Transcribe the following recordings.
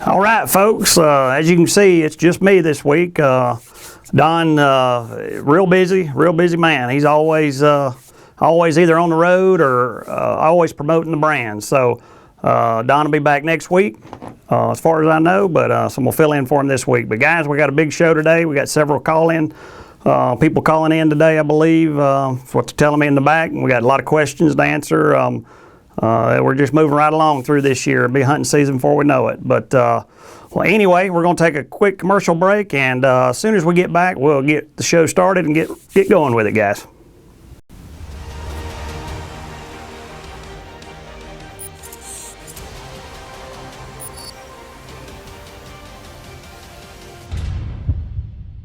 All right, folks, as you can see, it's just me this week. Don, real busy man. He's always either on the road or always promoting the brand. So Don will be back next week, as far as I know, but so we'll fill in for him this week. But guys, we got a big show today. We got several people calling in today, I believe. That's what they're telling me in the back. And we got a lot of questions to answer. We're just moving right along through this year. It'll be hunting season before we know it. But well, anyway, we're going to take a quick commercial break, and as soon as we get back, we'll get the show started and get going with it, guys.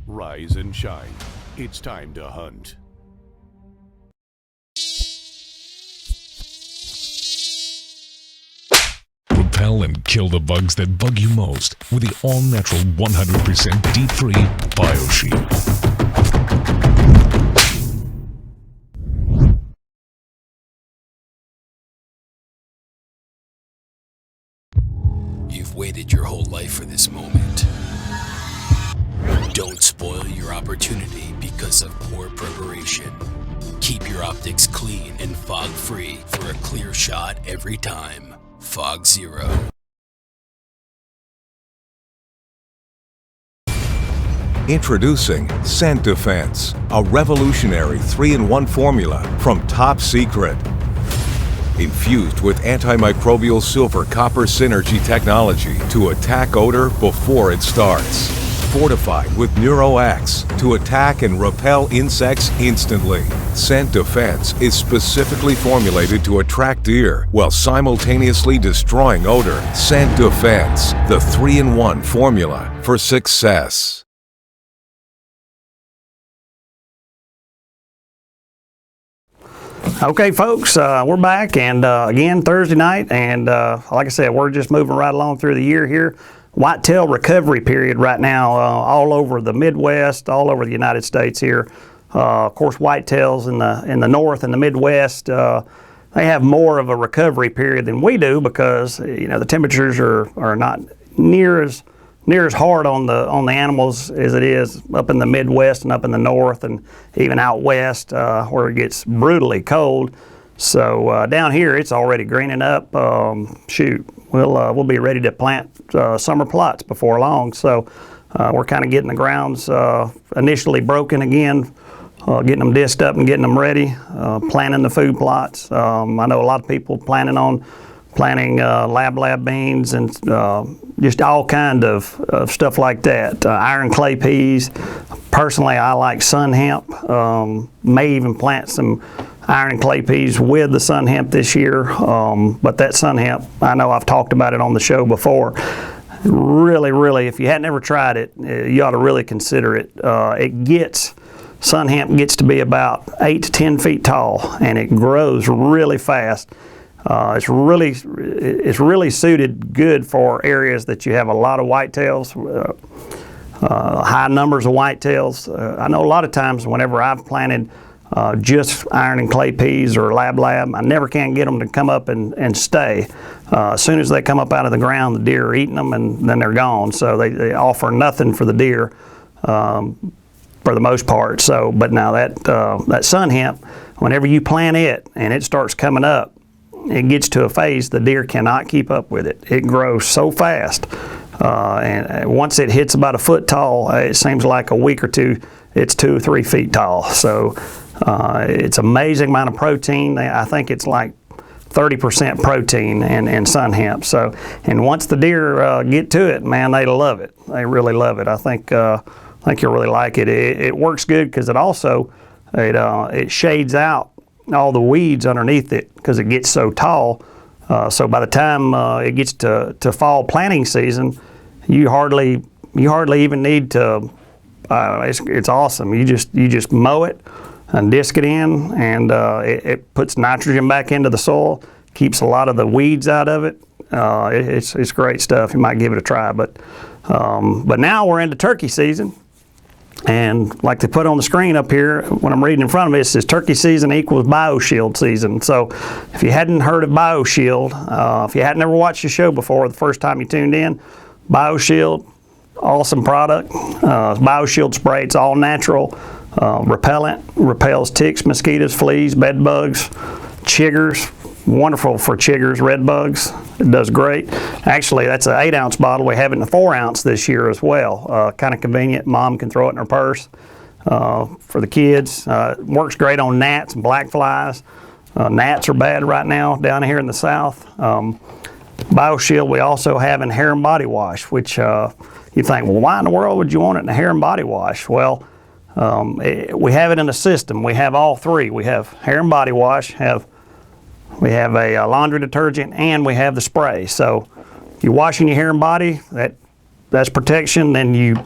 Rise and shine. It's time to hunt. Repel and kill the bugs that bug you most with the all-natural 100% deep-free BioShield. You've waited your whole life for this moment. Don't spoil your opportunity because of poor preparation. Keep your optics clean and fog-free for a clear shot every time. Fog Zero. Introducing Scent Defense, a revolutionary 3-in-1 formula from Top Secret. Infused with antimicrobial silver copper synergy technology to attack odor before it starts. Fortified with NeuroX to attack and repel insects instantly. Scent Defense is specifically formulated to attract deer while simultaneously destroying odor. Scent Defense, the 3-in-1 formula for success. Okay, folks, we're back, and again, Thursday night, and like I said, we're just moving right along through the year here. Whitetail recovery period right now all over the Midwest, all over the United States here. Of course, whitetails in the North and the Midwest, they have more of a recovery period than we do because the temperatures are not near as hard on the animals as it is up in the Midwest and up in the North and even out west where it gets brutally cold. So down here it's already greening up. We'll be ready to plant summer plots before long. So we're kind of getting the grounds initially broken again, getting them disced up and getting them ready, planting the food plots. I know a lot of people planning on planting lab beans and just all kind of stuff like that. Iron clay peas. Personally, I like sun hemp. May even plant some iron and clay peas with the sun hemp this year. But that sun hemp, I know I've talked about it on the show before. Really, if you hadn't ever tried it, you ought to really consider it. Sun hemp gets to be about 8 to 10 feet tall, and it grows really fast. It's really suited good for areas that you have a lot of whitetails, high numbers of whitetails. I know a lot of times whenever I've planted just iron and clay peas or lab, I never can get them to come up and stay. As soon as they come up out of the ground, the deer are eating them and then they're gone. So they offer nothing for the deer for the most part. So, but now that sun hemp, whenever you plant it and it starts coming up, it gets to a phase the deer cannot keep up with it. It grows so fast, and once it hits about a foot tall, it seems like a week or two, it's 2 or 3 feet tall. So it's amazing amount of protein. I think it's like 30% protein in sun hemp. So, and once the deer get to it, man, they love it. They really love it. I think you'll really like it. It works good because it also it shades out all the weeds underneath it because it gets so tall. So by the time it gets to fall planting season, you hardly even need to. It's awesome. You just mow it and disc it in, and it puts nitrogen back into the soil, keeps a lot of the weeds out of it. It's great stuff. You might give it a try. But now we're into turkey season. And like they put on the screen up here, when I'm reading in front of me, it says turkey season equals BioShield season. So if you hadn't heard of BioShield, if you hadn't ever watched the show before, the first time you tuned in, BioShield, awesome product. BioShield spray, it's all natural, repellent, repels ticks, mosquitoes, fleas, bed bugs, chiggers. Wonderful for chiggers, red bugs. It does great. Actually, that's an 8-ounce bottle. We have it in a 4-ounce this year as well. Kind of convenient. Mom can throw it in her purse for the kids. Works great on gnats and black flies. Gnats are bad right now down here in the south. BioShield we also have in hair and body wash, which you think, well, why in the world would you want it in a hair and body wash? Well, we have it in a system. We have all three. We have hair and body wash, we have a laundry detergent, and we have the spray. So if you're washing your hair and body, that's protection. Then you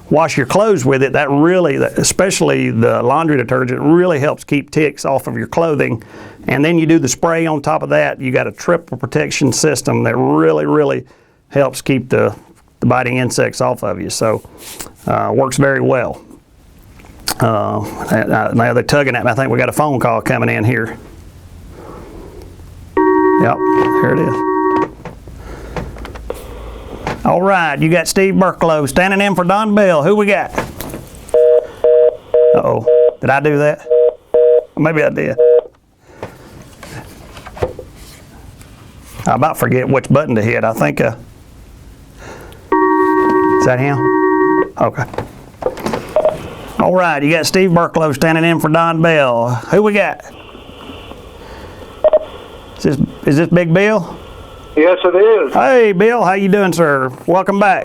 wash your clothes with it. That really, especially the laundry detergent, really helps keep ticks off of your clothing. And then you do the spray on top of that. You got a triple protection system that really, really helps keep the biting insects off of you. So works very well. Now they're tugging at me. I think we got a phone call coming in here. Yep, here it is. All right, you got Steve Burklow standing in for Don Bell. Who we got? Uh-oh, did I do that? Maybe I did. I about forget which button to hit. I think, is that him? Okay. All right, you got Steve Burklow standing in for Don Bell. Who we got? Is this Big Bill? Yes, it is. Hey, Bill, how you doing, sir? Welcome back.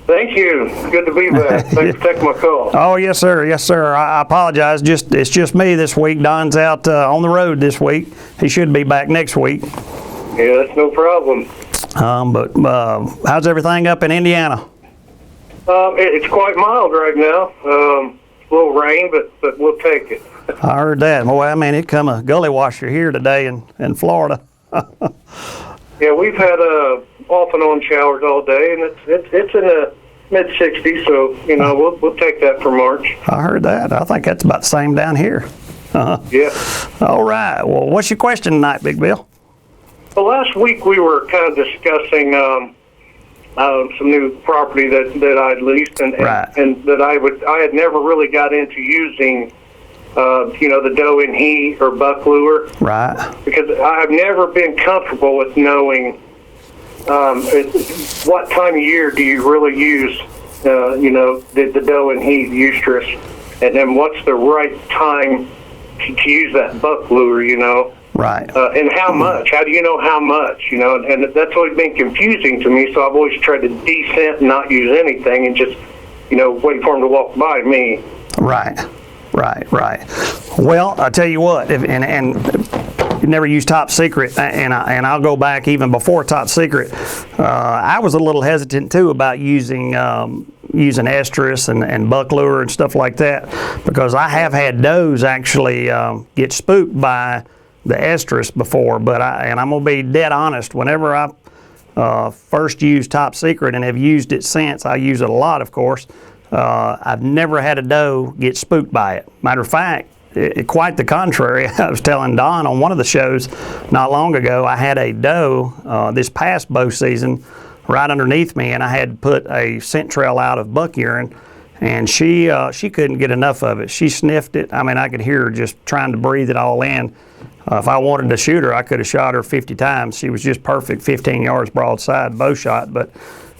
Thank you. Good to be back. Thanks for taking my call. Oh, yes, sir. Yes, sir. I apologize. It's just me this week. Don's out on the road this week. He should be back next week. Yeah, that's no problem. But how's everything up in Indiana? It's quite mild right now. A little rain, but we'll take it. I heard that. Boy, I mean, it come a gully washer here today in Florida. Yeah, we've had off and on showers all day, and it's in the mid-60s, so we'll take that for March. I heard that. I think that's about the same down here. Yeah. All right. Well, what's your question tonight, Big Bill? Well, last week we were kind of discussing some new property that I'd leased, and that I had never really got into using. The doe in heat or buck lure. Right. Because I've never been comfortable with knowing what time of year do you really use, the doe in heat uterus, and then what's the right time to use that buck lure, Right. And how much? How do you know how much? And that's always been confusing to me, so I've always tried to descent and not use anything and just, wait for them to walk by me. Right. Right. Well, I tell you what, and you never use Top Secret, and I'll go back even before Top Secret. I was a little hesitant too about using estrus and buck lure and stuff like that, because I have had does actually get spooked by the estrus before. But I'm gonna be dead honest. Whenever I first used Top Secret and have used it since, I use it a lot, of course. I've never had a doe get spooked by it. Matter of fact, quite the contrary. I was telling Don on one of the shows not long ago, I had a doe this past bow season right underneath me, and I had to put a scent trail out of buck urine, and she couldn't get enough of it. She sniffed it. I mean, I could hear her just trying to breathe it all in. If I wanted to shoot her, I could have shot her 50 times. She was just perfect, 15 yards broadside bow shot. But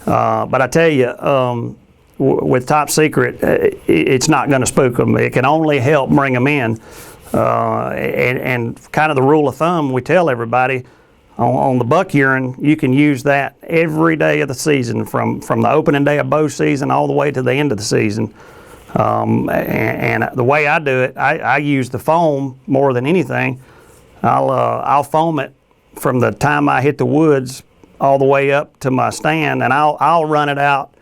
I tell you, with Top Secret, it's not going to spook them. It can only help bring them in. And kind of the rule of thumb we tell everybody, on the buck urine, you can use that every day of the season, from the opening day of bow season all the way to the end of the season. And the way I do it, I use the foam more than anything. I'll foam it from the time I hit the woods all the way up to my stand, and I'll run it out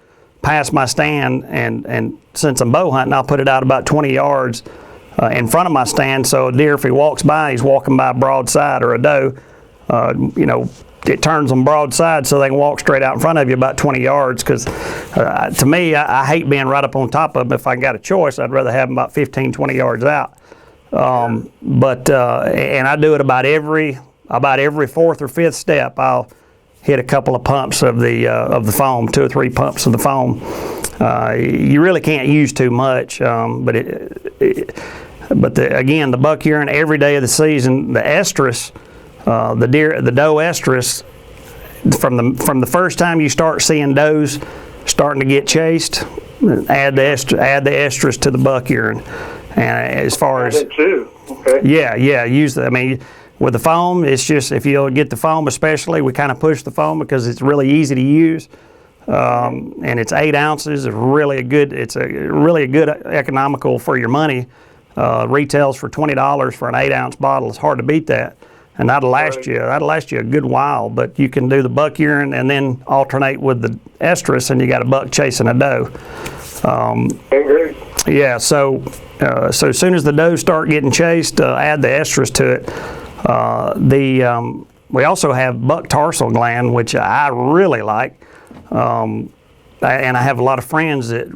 past my stand, and since I'm bow hunting, I'll put it out about 20 yards in front of my stand, so a deer, if he walks by, he's walking by broadside, or a doe, it turns them broadside so they can walk straight out in front of you about 20 yards, because to me, I hate being right up on top of them. If I got a choice, I'd rather have them about 15, 20 yards out. And I do it about every fourth or fifth step. I'll hit a couple of pumps of the foam, 2 or 3 pumps of the foam. You really can't use too much, but again, the buck urine every day of the season, the estrus, the doe estrus, from the first time you start seeing does starting to get chased, add the estrus to the buck urine. And as far as too. Okay. Yeah, use the. I mean, with the foam, it's just if you'll get the foam, especially, we kind of push the foam because it's really easy to use. And it's 8 ounces. It's really a good economical for your money. Retails for $20 for an 8-ounce bottle. It's hard to beat that, and that'll last you. That'll last you a good while. But you can do the buck urine and then alternate with the estrus, and you got a buck chasing a doe. Yeah. So as soon as the does start getting chased, add the estrus to it. We also have buck tarsal gland, which I really like. And I have a lot of friends that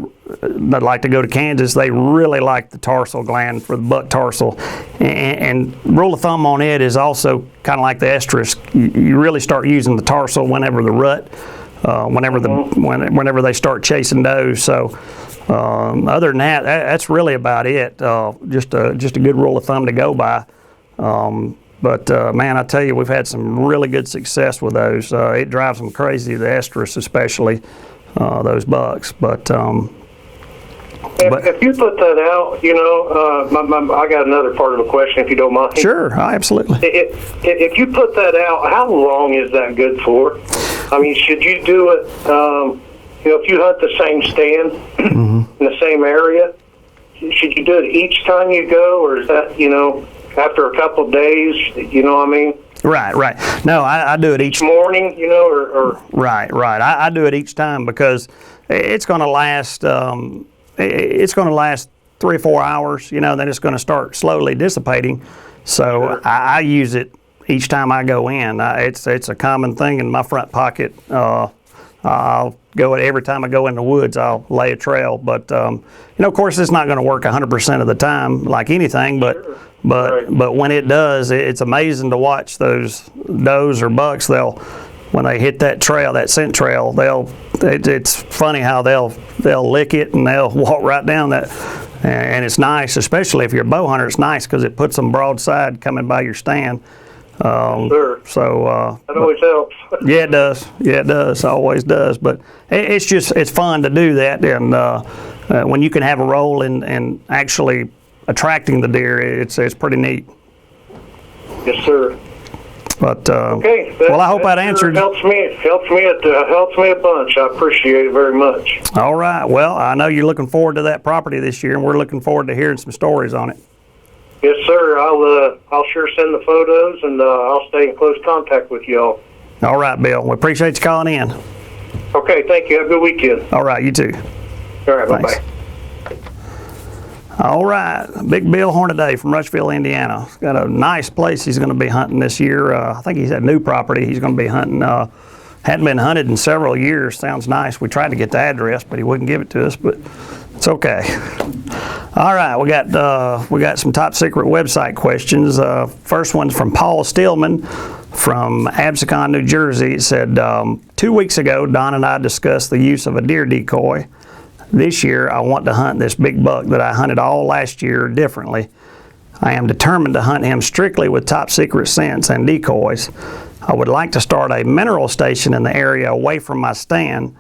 like to go to Kansas. They really like the tarsal gland for the buck tarsal. And rule of thumb on it is also kind of like the estrus. You really start using the tarsal whenever the rut, whenever they start chasing does. So other than that, that's really about it. Just a good rule of thumb to go by. But man, I tell you, we've had some really good success with those. It drives them crazy, the estrus especially, those bucks. But if you put that out, I got another part of the question, if you don't mind. Sure, absolutely. If you put that out, how long is that good for? I mean, should you do it? If you hunt the same stand in the same area, should you do it each time you go, or is that after a couple of days? You know what I mean? Right. No, I do it each morning. Or right. I do it each time because it's going to last. It's going to last 3 or 4 hours. Then it's going to start slowly dissipating. So sure. I use it each time I go in. It's a common thing in my front pocket. I'll go every time I go in the woods. I'll lay a trail, but of course, it's not going to work 100% of the time, like anything. But sure. But when it does, it's amazing to watch those does or bucks. When they hit that trail, that scent trail, it's funny how they'll lick it and they'll walk right down that. And it's nice, especially if you're a bow hunter. It's nice because it puts them broadside coming by your stand. Sure. So that always helps. Yeah, it does. Yeah, it does. Always does. But it's fun to do that, and when you can have a role in actually attracting the deer, it's pretty neat. Yes, sir. But okay. Well, I hope that answered. Helps me a bunch. I appreciate it very much. All right. Well, I know you're looking forward to that property this year, and we're looking forward to hearing some stories on it. Yes, sir. I'll sure send the photos, and I'll stay in close contact with y'all. All right, Bill. We appreciate you calling in. Okay, thank you. Have a good weekend. All right, you too. All right, bye-bye. All right, Big Bill Hornaday from Rushville, Indiana. He's got a nice place he's going to be hunting this year. I think he's at new property he's going to be hunting. Hadn't been hunted in several years. Sounds nice. We tried to get the address, but he wouldn't give it to us, but it's okay. All right, we got some top secret website questions. First one's from Paul Stillman from Absecon, New Jersey. It said, 2 weeks ago, Don and I discussed the use of a deer decoy. This year, I want to hunt this big buck that I hunted all last year differently. I am determined to hunt him strictly with top secret scents and decoys. I would like to start a mineral station in the area away from my stand.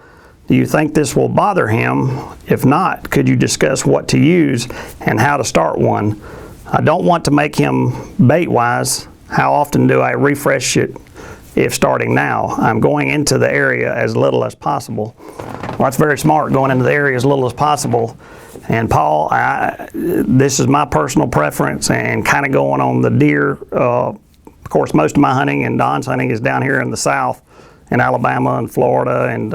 Do you think this will bother him? If not, could you discuss what to use and how to start one? I don't want to make him bait-wise. How often do I refresh it if starting now? I'm going into the area as little as possible. Well, that's very smart, going into the area as little as possible. And Paul, this is my personal preference and kind of going on the deer. Of course, most of my hunting and Don's hunting is down here in the South, in Alabama and Florida, and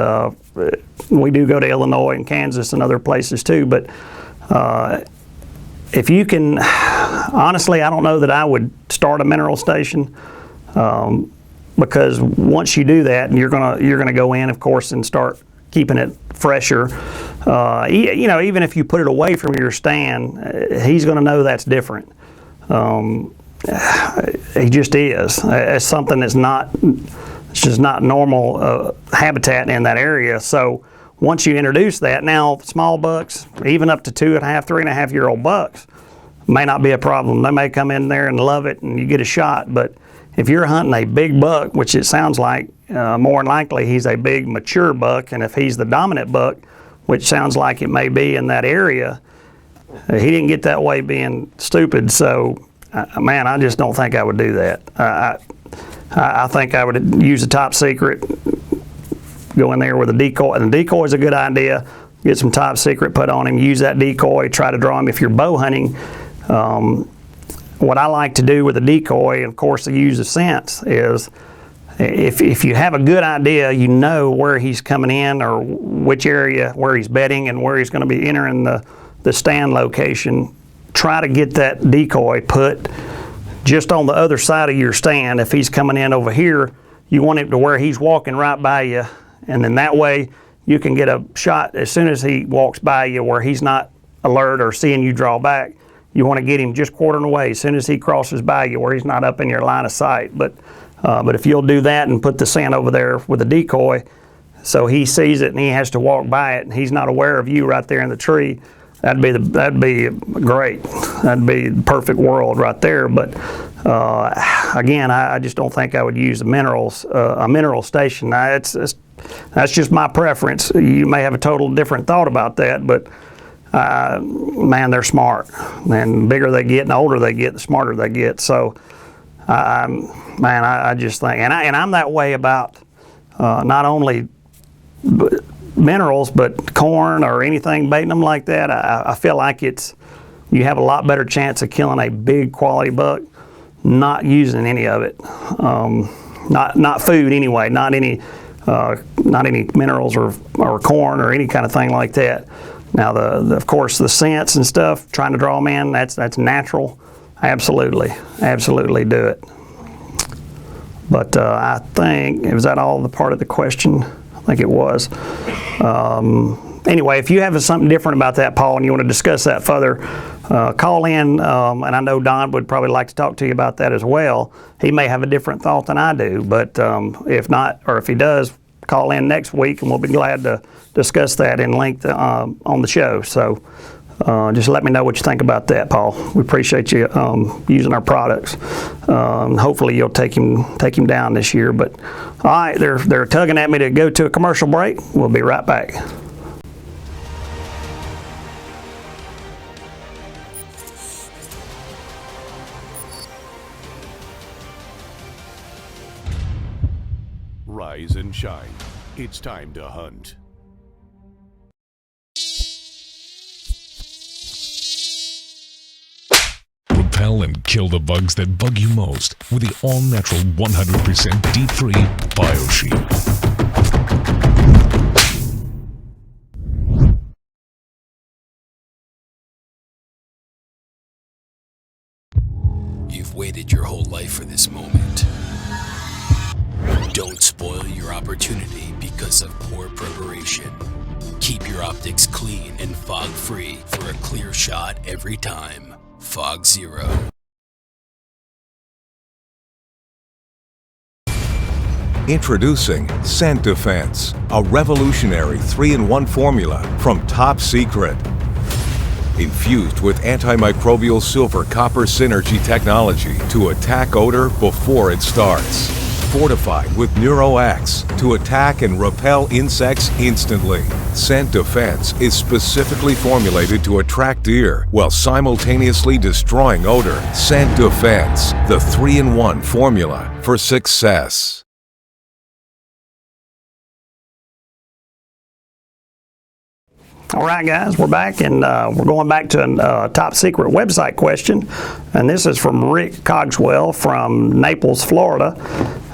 we do go to Illinois and Kansas and other places too. But if you can, honestly, I don't know that I would start a mineral station. Because once you do that, and you're gonna go in, of course, and start keeping it fresher. Even if you put it away from your stand, he's gonna know that's different. He just is. It's something that's not It's just not normal habitat in that area. So once you introduce that, now small bucks, even up to 2.5, 3.5-year-old bucks, may not be a problem. They may come in there and love it and you get a shot. But if you're hunting a big buck, which it sounds like more than likely he's a big mature buck, and if he's the dominant buck, which sounds like it may be in that area, he didn't get that way being stupid. So man, I just don't think I would do that. I think I would use a top secret, go in there with a decoy, and the decoy is a good idea. Get some top secret put on him, use that decoy, try to draw him. If you're bow hunting, what I like to do with a decoy, and of course to use the scents, is if you have a good idea, you know where he's coming in or which area, where he's bedding and where he's going to be entering the stand location, try to get that decoy put just on the other side of your stand. If he's coming in over here, you want him to where he's walking right by you, and then that way you can get a shot as soon as he walks by you where he's not alert or seeing you draw back. You want to get him just quartering away as soon as he crosses by you where he's not up in your line of sight. But if you'll do that and put the scent over there with the decoy so he sees it and he has to walk by it and he's not aware of you right there in the tree, that'd be great. That'd be the perfect world right there. But again, I just don't think I would use a mineral station. That's just my preference. You may have a total different thought about that, but man, they're smart. And the bigger they get and the older they get, the smarter they get. So, man, I just think, and I'm that way about not only minerals, but corn or anything baiting them like that. I feel like you have a lot better chance of killing a big quality buck not using any of it. Not food anyway, not any minerals or corn or any kind of thing like that. Now of course the scents and stuff, trying to draw them in, that's natural. Absolutely do it. But I think, was that all the part of the question? I think it was. Anyway, if you have something different about that, Paul, and you want to discuss that further, call in, and I know Don would probably like to talk to you about that as well. He may have a different thought than I do, but if not, or if he does, call in next week and we'll be glad to discuss that in length on the show. So just let me know what you think about that, Paul. We appreciate you using our products. Hopefully you'll take him down this year. But all right, they're tugging at me to go to a commercial break. We'll be right back. Rise and shine. It's time to hunt. Repel and kill the bugs that bug you most with the all-natural 100% deep-free BioShield. You've waited your whole life for this moment. Don't spoil your opportunity because of poor preparation. Keep your optics clean and fog-free for a clear shot every time. Fog Zero. Introducing Scent Defense, a revolutionary 3-in-1 formula from Top Secret. Infused with antimicrobial silver copper synergy technology to attack odor before it starts. Fortified with NeuroX to attack and repel insects instantly. Scent Defense is specifically formulated to attract deer while simultaneously destroying odor. Scent Defense, the 3-in-1 formula for success. All right, guys, we're back, and we're going back to a top secret website question, and this is from Rick Cogswell from Naples, Florida.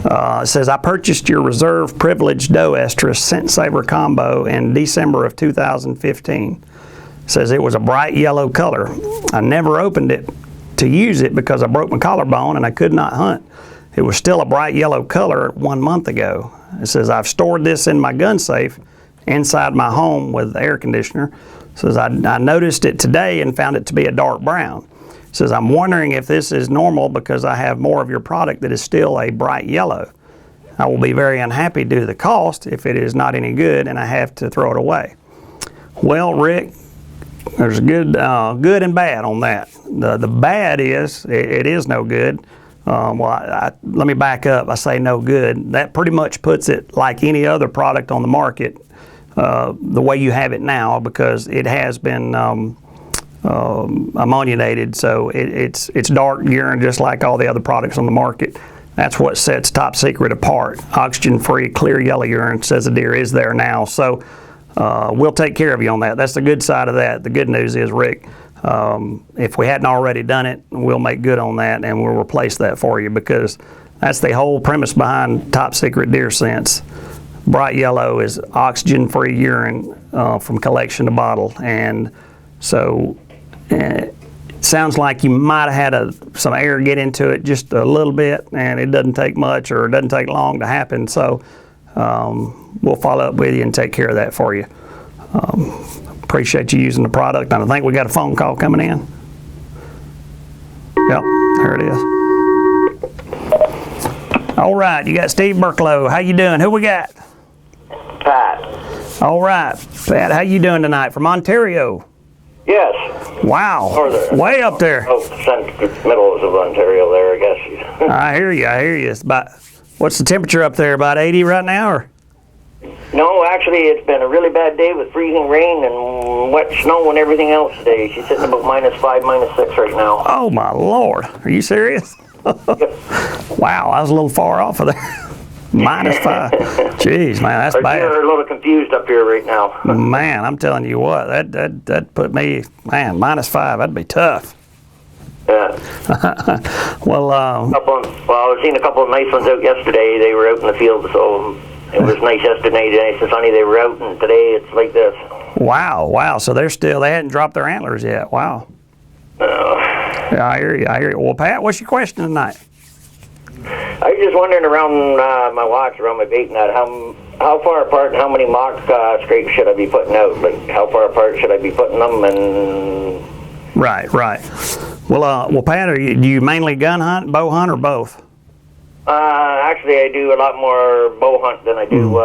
It says, I purchased your reserve privileged doe estrus scent saver combo in December of 2015. It says it was a bright yellow color. I never opened it to use it because I broke my collarbone and I could not hunt. It was still a bright yellow color 1 month ago. It says I've stored this in my gun safe inside my home with air conditioner. It says I noticed it today and found it to be a dark brown. It says I'm wondering if this is normal because I have more of your product that is still a bright yellow. I will be very unhappy due to the cost if it is not any good and I have to throw it away. Well, Rick, there's good and bad on that. The bad is it is no good. Let me back up. I say no good. That pretty much puts it like any other product on the market, the way you have it now, because it has been ammoniated, so it's dark urine just like all the other products on the market. That's what sets Top Secret apart. Oxygen-free, clear yellow urine, says the deer is there now. So we'll take care of you on that. That's the good side of that. The good news is, Rick, if we hadn't already done it, we'll make good on that and we'll replace that for you, because that's the whole premise behind Top Secret Deer Sense. Bright yellow is oxygen-free urine from collection to bottle, and so it sounds like you might have had some air get into it just a little bit, and it doesn't take much or it doesn't take long to happen. So we'll follow up with you and take care of that for you. Appreciate you using the product. And I think we got a phone call coming in. Yep, there it is. All right, you got Steve Burklow. How you doing? Who we got? Pat. All right, Pat, how you doing tonight? From Ontario? Yes. Wow, Northern. way up there. Oh, middle of Ontario there, I guess. I hear you. It's about, what's the temperature up there? About 80 right now, or? No, actually, it's been a really bad day with freezing rain and wet snow and everything else today. She's sitting about -5, -6 right now. Oh my Lord, are you serious? Wow, I was a little far off of there. -5. Jeez, man, that's Our bad. deer are a little confused up here right now. Man, I'm telling you what, that put me, man, -5. That'd be tough. Yeah. Well, I've seen a couple of nice ones out yesterday. They were out in the field, so it was nice yesterday, nice and sunny. They were out, and today it's like this. wow. So they hadn't dropped their antlers yet. Wow. Yeah, I hear you. Well, Pat, what's your question tonight? I was just wondering around my watch, around my bait net, how far apart and how many mock scrapes should I be putting out? Like, how far apart should I be putting them? And Right. Well, Pat, do you mainly gun hunt, bow hunt, or both? Actually, I do a lot more bow hunt than I do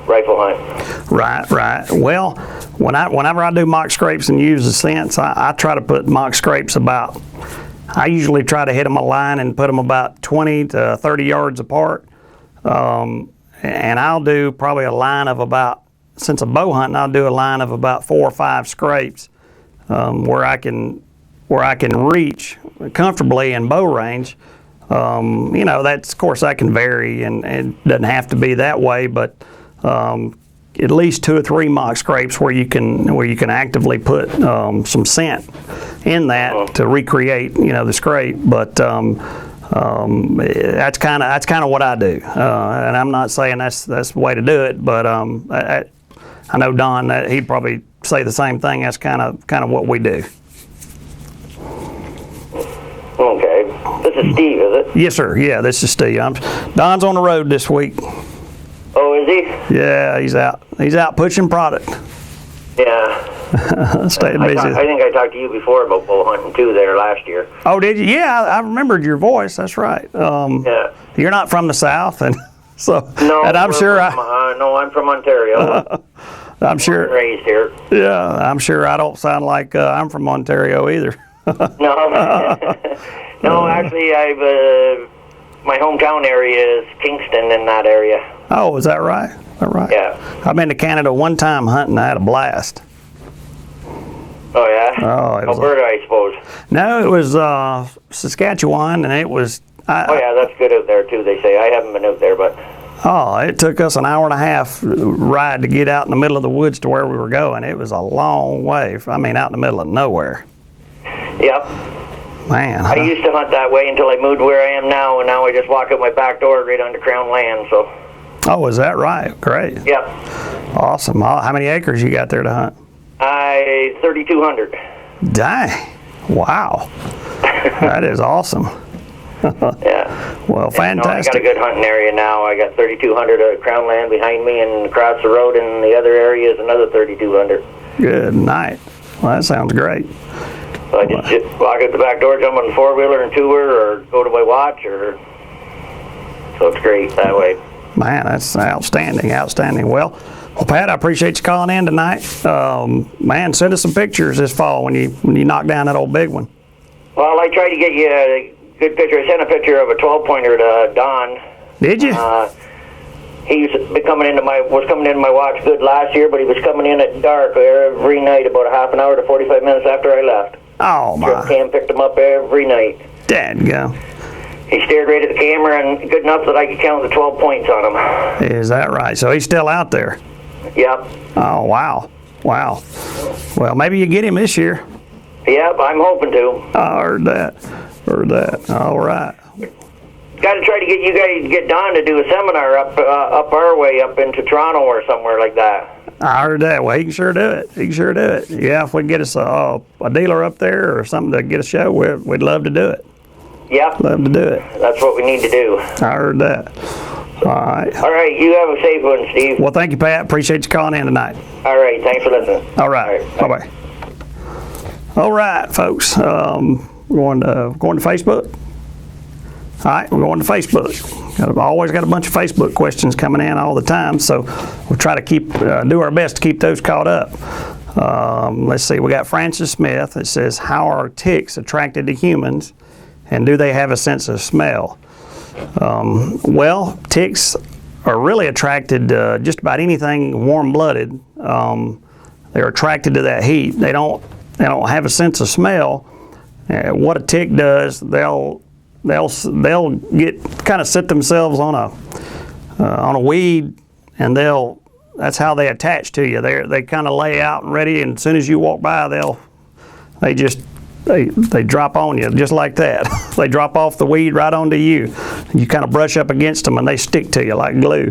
rifle hunt. Right. Well, whenever I do mock scrapes and use the scents, I try to put mock scrapes about. I usually try to hit them a line and put them about 20 to 30 yards apart. And I'll do probably a line of about, since I'm bow hunting, I'll do a line of about 4 or 5 scrapes where I can reach comfortably in bow range. That's, of course, that can vary, and it doesn't have to be that way, but at least 2 or 3 mock scrapes where you can actively put some scent in that to recreate the scrape. But that's kind of what I do, and I'm not saying that's the way to do it, but I know Don, that he'd probably say the same thing. That's kind of what we do. Okay. This is Steve, is it? Yes, sir. Yeah, this is Steve. Don's on the road this week. Oh, is he? Yeah, he's out. He's out pushing product. Yeah. Staying busy. I think I talked to you before about bow hunting too there last year. Oh, did you? Yeah, I remembered your voice. That's right. Yeah. You're not from the South, and so. No, and I'm sure no, I'm from Ontario. I'm sure. Born and raised here. Yeah, I'm sure I don't sound like I'm from Ontario either. No. No, actually, my hometown area is Kingston, in that area. Oh, is that right? All right. Yeah. I've been to Canada one time hunting. I had a blast. Oh, yeah? Oh, it was Alberta, I suppose. No, it was Saskatchewan, and it was. Oh, yeah, that's good out there, too, they say. I haven't been out there, but. Oh, it took us an hour and a half ride to get out in the middle of the woods to where we were going. It was a long way. I mean, out in the middle of nowhere. Yep. Man. I used to hunt that way until I moved where I am now, and now I just walk out my back door right onto Crown land, so. Oh, is that right? Great. Yep. Awesome. How many acres you got there to hunt? 3,200. Dang. Wow. That is awesome. Yeah. Well, fantastic. I got a good hunting area now. I got 3,200 of Crown land behind me, and across the road in the other area is another 3,200. Good night. Well, that sounds great. So I just walk out the back door, jump on the 4-wheeler and 2-wheeler, or go to my watch, or So it's great that way. Man, that's outstanding, outstanding. Well, Pat, I appreciate you calling in tonight. Man, send us some pictures this fall when you knock down that old big one. Well, I tried to get you a good picture. I sent a picture of a 12-pointer to Don. Did you? He was coming into my watch good last year, but he was coming in at dark every night, about a half an hour to 45 minutes after I left. Oh my! Cam picked him up every night. Dadgum. He stared right at the camera, and good enough that I could count the 12 points on him. Is that right? So he's still out there? Yep. Oh wow, wow. Well, maybe you get him this year. Yep, I'm hoping to. I heard that. Heard that. All right. Got to try to get you guys to get Don to do a seminar up our way, up into Toronto or somewhere like that. I heard that. Well, he can sure do it. He can sure do it. Yeah, if we can get us a dealer up there or something to get a show, we'd love to do it. Yep. Love to do it. That's what we need to do. I heard that. All right. All right. You have a safe one, Steve. Well, thank you, Pat. Appreciate you calling in tonight. All right. Thanks for listening. All right. Bye-bye. All right, folks. Going to Facebook. All right, we're going to Facebook. Always got a bunch of Facebook questions coming in all the time, so we'll try to do our best to keep those caught up. Let's see, we got Francis Smith. It says, how are ticks attracted to humans, and do they have a sense of smell? Well, ticks are really attracted to just about anything warm-blooded. They're attracted to that heat. They don't have a sense of smell. What a tick does, they'll get kind of sit themselves on a weed, and that's how they attach to you. They kind of lay out and ready, and as soon as you walk by, they drop on you just like that. They drop off the weed right onto you. You kind of brush up against them, and they stick to you like glue.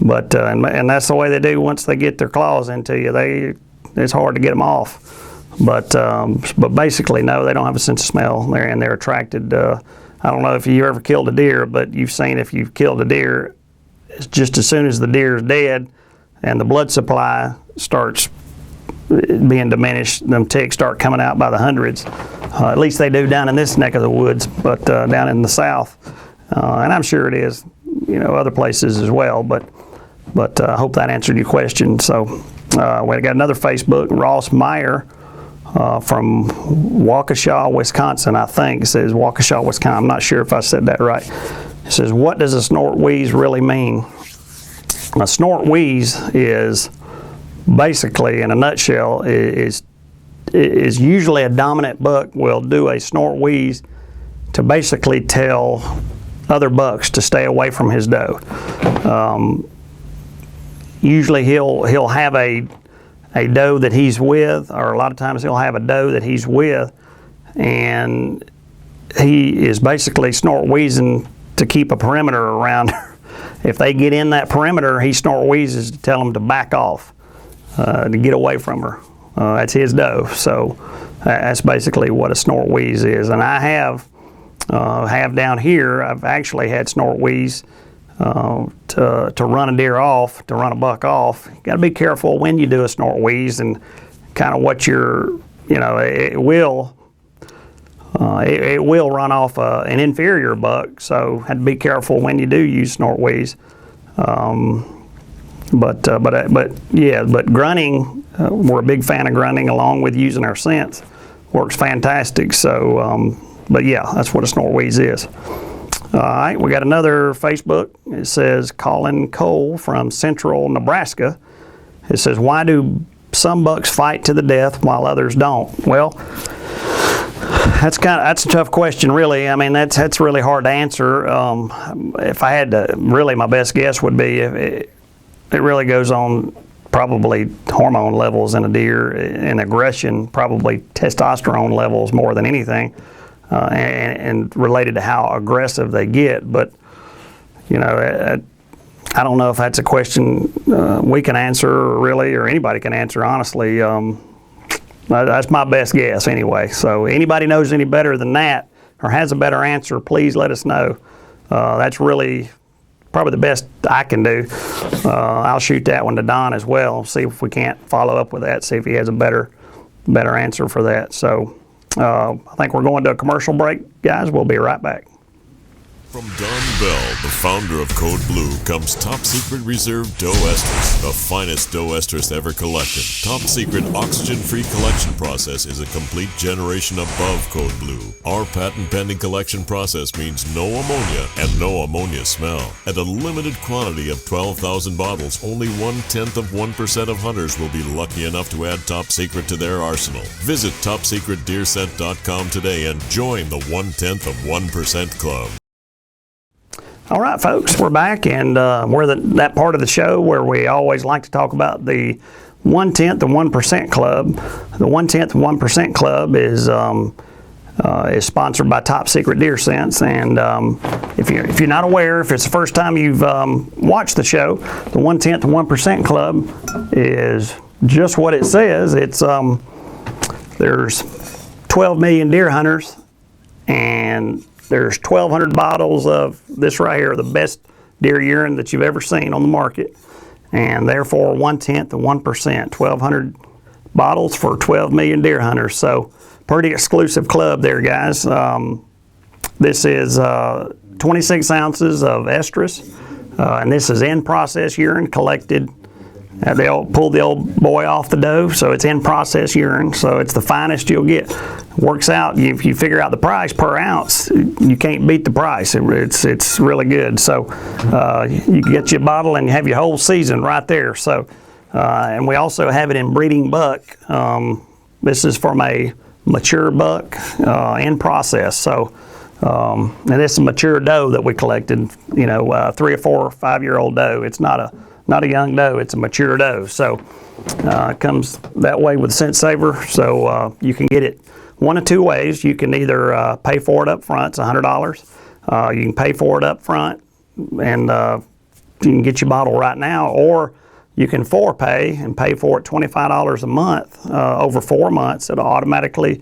But and that's the way they do once they get their claws into you. It's hard to get them off. But basically, no, they don't have a sense of smell. They're attracted. I don't know if you ever killed a deer, but you've seen if you've killed a deer, it's just as soon as the deer is dead and the blood supply starts being diminished, them ticks start coming out by the hundreds. At least they do down in this neck of the woods, but down in the south, and I'm sure it is, other places as well. But I hope that answered your question. So we got another Facebook, Ross Meyer. From Waukesha, Wisconsin, I think. It says Waukesha, Wisconsin. I'm not sure if I said that right. It says, what does a snort wheeze really mean? A snort wheeze is basically, in a nutshell, is usually a dominant buck will do a snort wheeze to basically tell other bucks to stay away from his doe. Usually he'll have a doe that he's with, or a lot of times he'll have a doe that he's with, and he is basically snort wheezing to keep a perimeter around her. If they get in that perimeter, he snort wheezes to tell them to back off, to get away from her. That's his doe. So that's basically what a snort wheeze is. And I have down here, I've actually had snort wheeze to run a deer off, to run a buck off. You got to be careful when you do a snort wheeze and kind of what it will run off an inferior buck. So have to be careful when you do use snort wheeze. But grunting, we're a big fan of grunting along with using our scents. Works fantastic. So, but yeah, that's what a snort wheeze is. All right, we got another Facebook. It says Colin Cole from Central Nebraska. It says, why do some bucks fight to the death while others don't? Well, that's a tough question, really. I mean, that's really hard to answer. If I had to, really, my best guess would be it really goes on probably hormone levels in a deer and aggression, probably testosterone levels more than anything. And related to how aggressive they get. But, I don't know if that's a question we can answer, really, or anybody can answer, honestly. That's my best guess, anyway. So anybody knows any better than that or has a better answer, please let us know. That's really probably the best I can do. I'll shoot that one to Don as well, see if we can't follow up with that, see if he has a better answer for that. So I think we're going to a commercial break, guys. We'll be right back. From Don Bell, the founder of Code Blue, comes Top Secret Reserve Doe Estrus, the finest doe estrus ever collected. Top Secret oxygen-free collection process is a complete generation above Code Blue. Our patent-pending collection process means no ammonia and no ammonia smell. At a limited quantity of 12,000 bottles, only 0.1% of hunters will be lucky enough to add Top Secret to their arsenal. Visit TopSecretDeerScent.com today and join the 0.1% Club. All right, folks, we're back, and we're that part of the show where we always like to talk about the 1/10 of 1% Club. The 1/10 of 1% Club is sponsored by Top Secret Deer Scents, and if you're not aware, if it's the first time you've watched the show, the 1/10 of 1% Club is just what it says. It's there's 12 million deer hunters, and there's 1,200 bottles of this right here, the best deer urine that you've ever seen on the market, and therefore 1/10 of 1%, 1,200 bottles for 12 million deer hunters. So pretty exclusive club there, guys. This is 26 ounces of estrus, and this is in-process urine collected. They pulled the old boy off the doe, so it's in-process urine, so it's the finest you'll get. Works out, if you figure out the price per ounce, you can't beat the price. It's really good. So you can get you a bottle and you have your whole season right there. So and we also have it in breeding buck. This is from a mature buck in process. So and this is a mature doe that we collected. 3 or 4 or 5 year old doe. It's not a young doe, it's a mature doe. So it comes that way with Scent Saver. So you can get it one of two ways. You can either pay for it up front, it's $100. You can pay for it up front and you can get your bottle right now, or you can forepay and pay for it $25 a month over 4 months. It'll automatically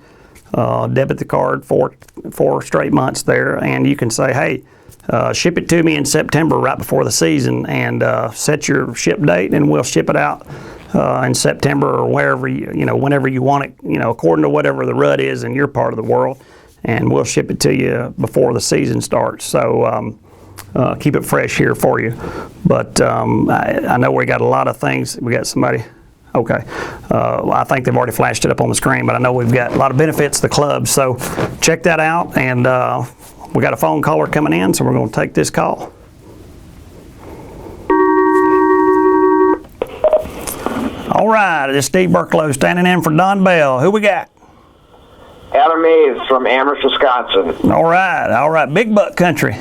debit the card for 4 straight months there, and you can say, hey, ship it to me in September right before the season, and set your ship date, and we'll ship it out in September or wherever whenever you want it, according to whatever the rut is in your part of the world, and we'll ship it to you before the season starts. So keep it fresh here for you. But I know we got a lot of things. We got somebody. Okay, I think they've already flashed it up on the screen, but I know we've got a lot of benefits to the club. So check that out, and we got a phone caller coming in, so we're going to take this call. All right, this is Steve Burklow standing in for Don Bell. Who we got? Adam Mays from Amherst, Wisconsin. All right, big buck country.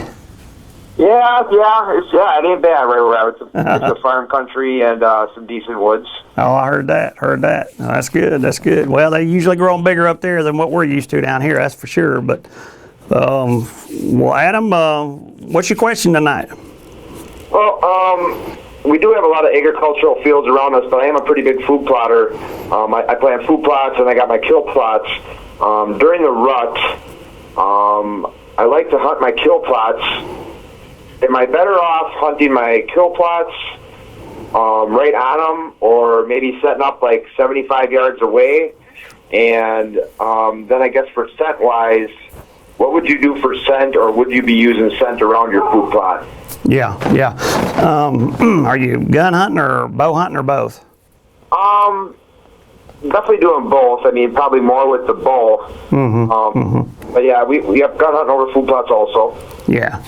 Yeah, it ain't bad right where it's a farm country and some decent woods. Oh, I heard that. Oh, that's good. Well, they usually grow them bigger up there than what we're used to down here, that's for sure. But well, Adam, what's your question tonight? Well, we do have a lot of agricultural fields around us, but I am a pretty big food plotter. I plant food plots, and I got my kill plots. During the rut, I like to hunt my kill plots. Am I better off hunting my kill plots right on them, or maybe setting up like 75 yards away? And then I guess for scent-wise, what would you do for scent, or would you be using scent around your food plot? Yeah. Are you gun hunting or bow hunting or both? Definitely doing both. I mean, probably more with the bow. But yeah, we have gun hunting over food plots also. Yeah.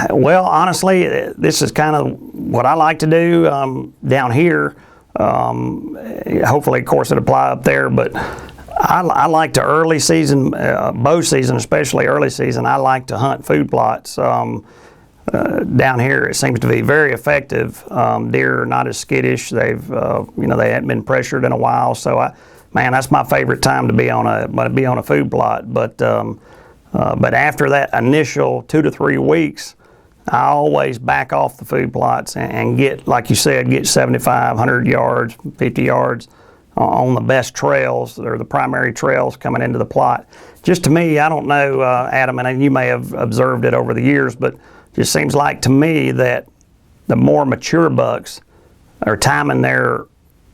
Well, honestly, this is kind of what I like to do down here. Hopefully, of course, it apply up there, but I like to early season, bow season, especially early season, I like to hunt food plots. Down here, it seems to be very effective. Deer are not as skittish. They haven't been pressured in a while. So, that's my favorite time to be on a food plot. But after that initial 2 to 3 weeks, I always back off the food plots and get, like you said, get 75, 100 yards, 50 yards on the best trails, or the primary trails coming into the plot. Just to me, I don't know, Adam, and you may have observed it over the years, but just seems like to me that the more mature bucks are timing their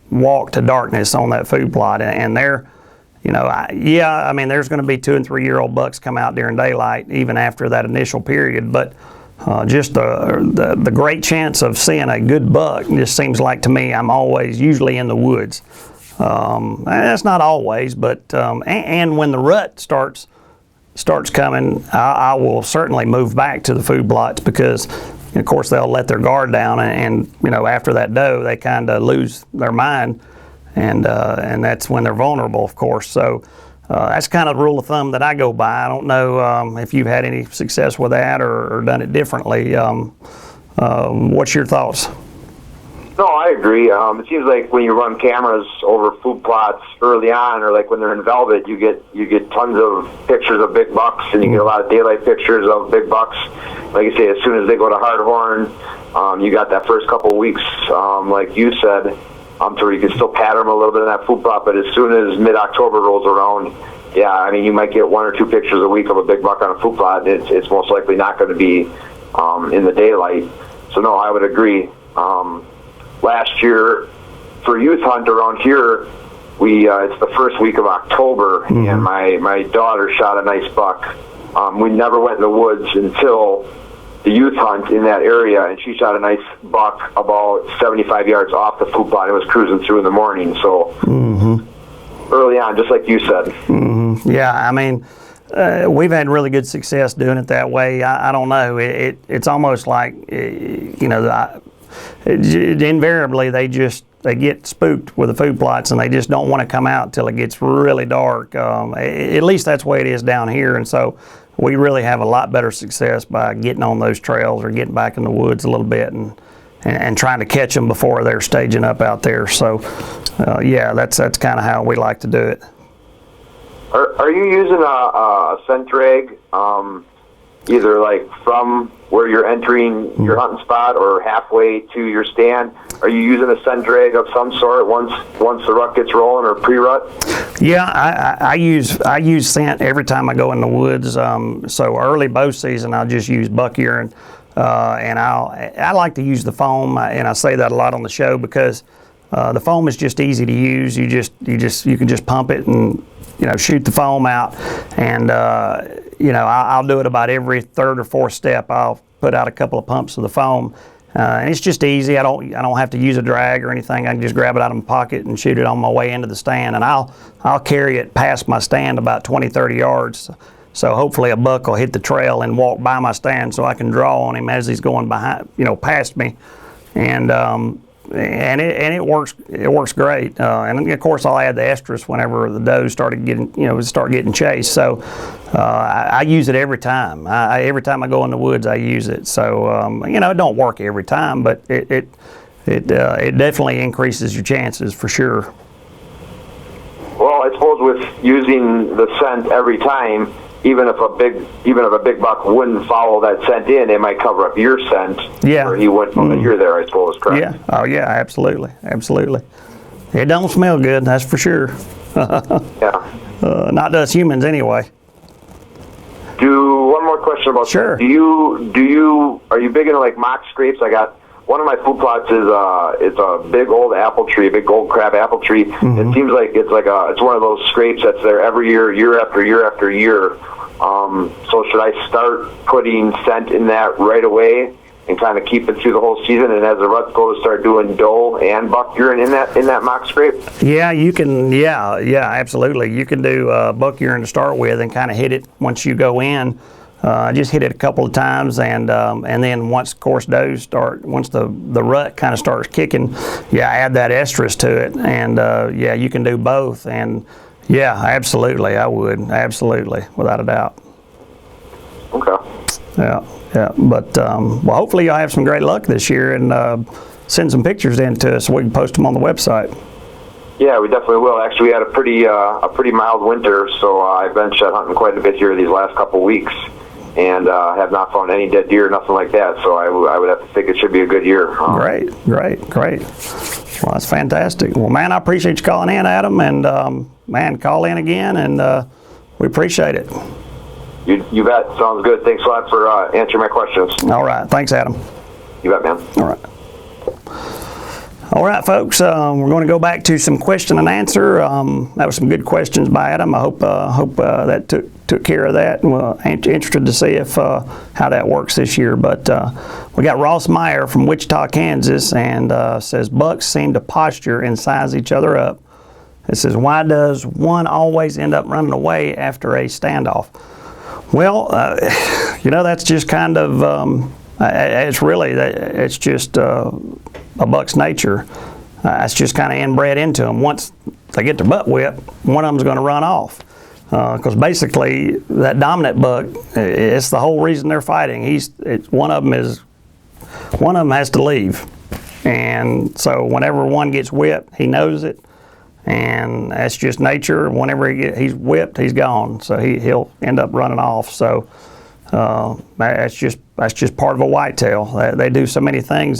walk to darkness on that food plot, and they're I mean, there's going to be 2 and 3 year old bucks come out during daylight even after that initial period, but just the great chance of seeing a good buck just seems like to me I'm always usually in the woods. That's not always, but and when the rut starts coming, I will certainly move back to the food plots because, of course, they'll let their guard down, and after that doe, they kind of lose their mind, and that's when they're vulnerable, of course. So that's kind of the rule of thumb that I go by. I don't know if you've had any success with that or done it differently. What's your thoughts? No, I agree. It seems like when you run cameras over food plots early on, or like when they're in velvet, you get tons of pictures of big bucks, and you get a lot of daylight pictures of big bucks. Like you say, as soon as they go to hardhorn, you got that first couple of weeks, like you said, to where you can still pattern them a little bit in that food plot. But as soon as mid-October rolls around, yeah, I mean, you might get 1 or 2 pictures a week of a big buck on a food plot. It's most likely not going to be in the daylight. So no, I would agree. Last year, for youth hunt around here, it's the first week of October, and my daughter shot a nice buck. We never went in the woods until the youth hunt in that area, and she shot a nice buck about 75 yards off the food plot. It was cruising through in the morning, so early on, just like you said. Yeah, I mean, we've had really good success doing it that way. I don't know. It's almost like, invariably they get spooked with the food plots and they just don't want to come out until it gets really dark. At least that's the way it is down here, and so we really have a lot better success by getting on those trails or getting back in the woods a little bit and trying to catch them before they're staging up out there. So yeah, that's kind of how we like to do it. Are you using a scent drag, either like from where you're entering your hunting spot or halfway to your stand? Are you using a scent drag of some sort once the rut gets rolling, or pre-rut? Yeah, I use scent every time I go in the woods. So early bow season, I'll just use buck urine, and I like to use the foam, and I say that a lot on the show because the foam is just easy to use. You can just pump it and shoot the foam out, and I'll do it about every 3rd or 4th step. I'll put out a couple of pumps of the foam, and it's just easy. I don't have to use a drag or anything. I can just grab it out of my pocket and shoot it on my way into the stand, and I'll carry it past my stand about 20-30 yards. So hopefully a buck will hit the trail and walk by my stand, so I can draw on him as he's going behind, past me, and it works. It works great. And of course, I'll add the estrus whenever the does start getting chased. So I use it every time. Every time I go in the woods, I use it. So it don't work every time, but it definitely increases your chances for sure. Well, I suppose with using the scent every time, even if a big buck wouldn't follow that scent in, it might cover up your scent. Yeah. Or he wouldn't know that you're there, I suppose, correct? Yeah. Oh, yeah, absolutely. It don't smell good, that's for sure. Yeah. Not to us humans, anyway. One more question about sure. That. Are you big into like mock scrapes? I got one of my food plots is a big old apple tree, big gold crab apple tree. It seems like it's one of those scrapes that's there every year after year after year. So should I start putting scent in that right away and kind of keep it through the whole season, and as the rut goes, start doing doe and buck urine in that mock scrape? Yeah, you can. Yeah, absolutely. You can do buck urine to start with and kind of hit it once you go in. Just hit it a couple of times, and then once does start, once the rut kind of starts kicking, add that estrus to it, and you can do both. And yeah, absolutely, I would, absolutely, without a doubt. Okay. Yeah. But well, hopefully you'll have some great luck this year, and send some pictures in to us so we can post them on the website. Yeah, we definitely will. Actually, we had a pretty mild winter, so I've been shed hunting quite a bit here these last couple weeks, and have not found any dead deer, nothing like that. So I would have to think it should be a good year. Great. Well, that's fantastic. Well, man, I appreciate you calling in, Adam, and man, call in again, and we appreciate it. You bet. Sounds good. Thanks a lot for answering my questions. All right. Thanks, Adam. You bet, man. All right. All right, folks, we're going to go back to some question and answer. That was some good questions by Adam. I hope that took care of that. We're interested to see if how that works this year. But we got Ross Meyer from Wichita, Kansas, and says bucks seem to posture and size each other up. It says, why does one always end up running away after a standoff? Well, that's just kind of it's just a buck's nature. It's just kind of inbred into them. Once they get their butt whipped, one of them's going to run off. Because basically, that dominant buck, it's the whole reason they're fighting. One of them has to leave, and so whenever one gets whipped, he knows it, and that's just nature. Whenever he's whipped, he's gone. So he'll end up running off. So that's just part of a whitetail. They do so many things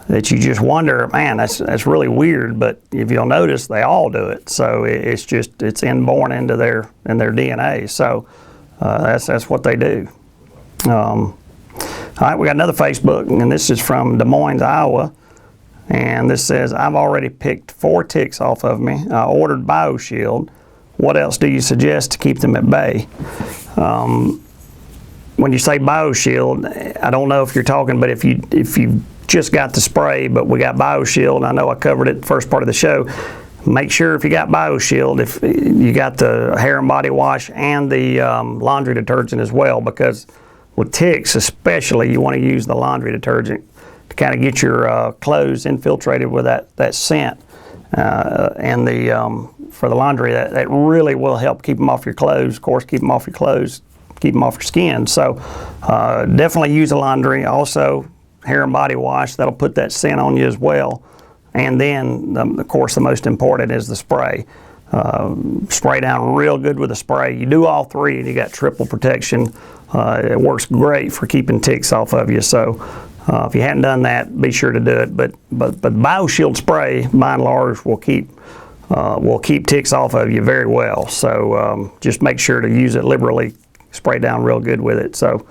that you just wonder, man, that's really weird. But if you'll notice, they all do it. So it's inborn into their DNA. So that's what they do. All right, we got another Facebook, and this is from Des Moines, Iowa. And this says, I've already picked 4 ticks off of me. I ordered BioShield. What else do you suggest to keep them at bay? When you say BioShield, I don't know if you're talking, but if you just got the spray, but we got BioShield, I know I covered it the first part of the show. Make sure if you got BioShield, if you got the hair and body wash and the laundry detergent as well, because with ticks especially, you want to use the laundry detergent to kind of get your clothes infiltrated with that scent. And for the laundry, that really will help keep them off your clothes. Of course, keep them off your clothes, keep them off your skin. So definitely use the laundry. Also, hair and body wash, that'll put that scent on you as well. And then, of course, the most important is the spray. Spray down real good with the spray. You do all 3 and you got triple protection. It works great for keeping ticks off of you. So if you hadn't done that, be sure to do it. But BioShield spray, by and large, will keep ticks off of you very well. So just make sure to use it liberally. Spray down real good with it. So